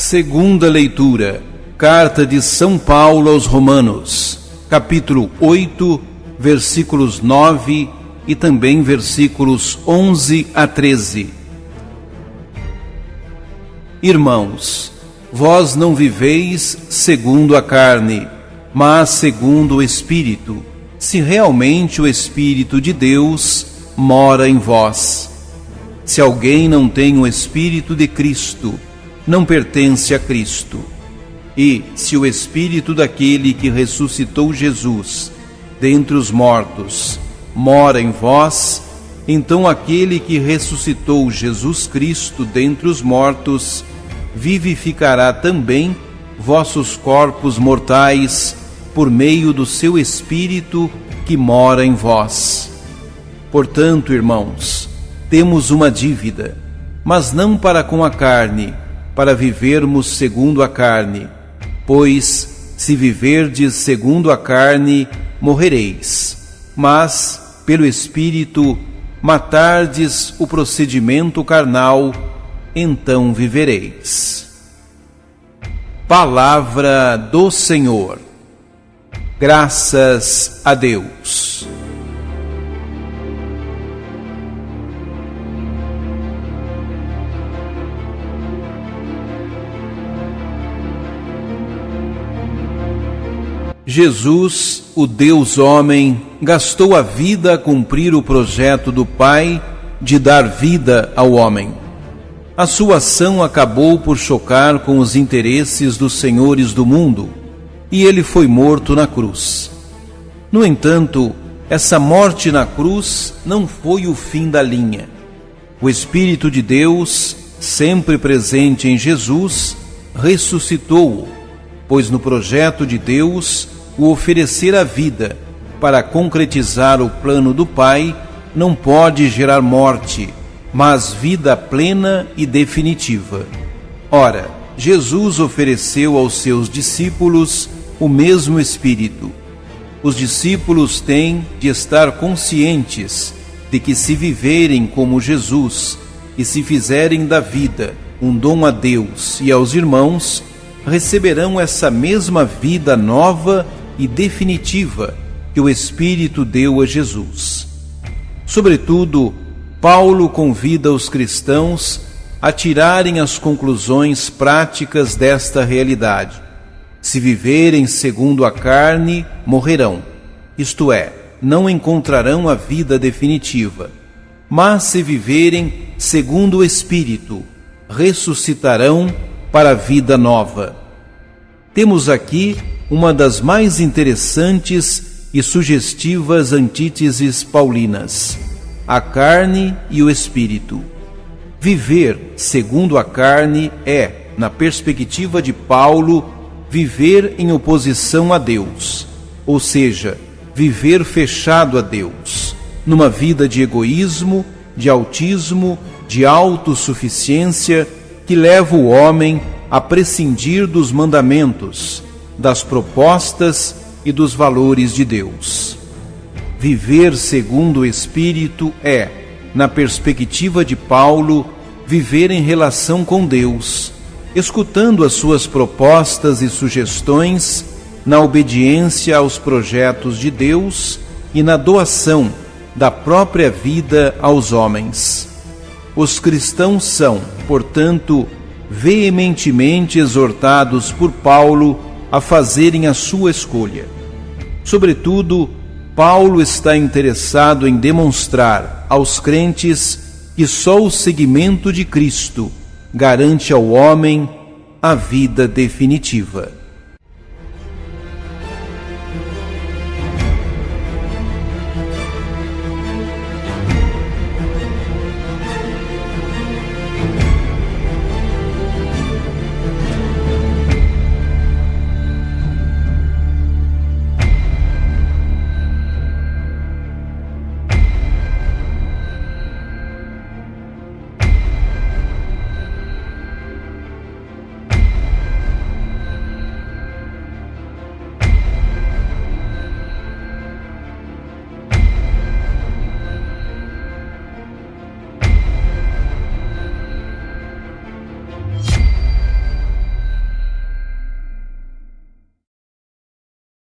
Segunda leitura, Carta de São Paulo aos Romanos, capítulo 8, versículos 9 e também versículos 11 a 13. Irmãos, vós não viveis segundo a carne, mas segundo o Espírito, se realmente o Espírito de Deus mora em vós. Se alguém não tem o Espírito de Cristo, não pertence a Cristo. E se o Espírito daquele que ressuscitou Jesus dentre os mortos mora em vós, então aquele que ressuscitou Jesus Cristo dentre os mortos vivificará também vossos corpos mortais por meio do seu Espírito que mora em vós. Portanto, irmãos, temos uma dívida, mas não para com a carne, para vivermos segundo a carne. Pois, se viverdes segundo a carne, morrereis. Mas, pelo Espírito, matardes o procedimento carnal, então vivereis. Palavra do Senhor. Graças a Deus. Jesus, o Deus homem, gastou a vida a cumprir o projeto do Pai de dar vida ao homem. A sua ação acabou por chocar com os interesses dos senhores do mundo, e ele foi morto na cruz. No entanto, essa morte na cruz não foi o fim da linha. O Espírito de Deus, sempre presente em Jesus, ressuscitou-o, pois no projeto de Deus, o oferecer a vida para concretizar o plano do Pai não pode gerar morte, mas vida plena e definitiva. Ora, Jesus ofereceu aos seus discípulos o mesmo Espírito. Os discípulos têm de estar conscientes de que, se viverem como Jesus e se fizerem da vida um dom a Deus e aos irmãos, receberão essa mesma vida nova e definitiva que o Espírito deu a Jesus. Sobretudo, Paulo convida os cristãos a tirarem as conclusões práticas desta realidade. Se viverem segundo a carne, morrerão, isto é, não encontrarão a vida definitiva. Mas se viverem segundo o Espírito, ressuscitarão para a vida nova. Temos aqui uma das mais interessantes e sugestivas antíteses paulinas: a carne e o Espírito. Viver segundo a carne é, na perspectiva de Paulo, viver em oposição a Deus, ou seja, viver fechado a Deus, numa vida de egoísmo, de autismo, de autossuficiência, que leva o homem a prescindir dos mandamentos, das propostas e dos valores de Deus. Viver segundo o Espírito é, na perspectiva de Paulo, viver em relação com Deus, escutando as suas propostas e sugestões, na obediência aos projetos de Deus e na doação da própria vida aos homens. Os cristãos são, portanto, veementemente exortados por Paulo a fazerem a sua escolha. Sobretudo, Paulo está interessado em demonstrar aos crentes que só o seguimento de Cristo garante ao homem a vida definitiva.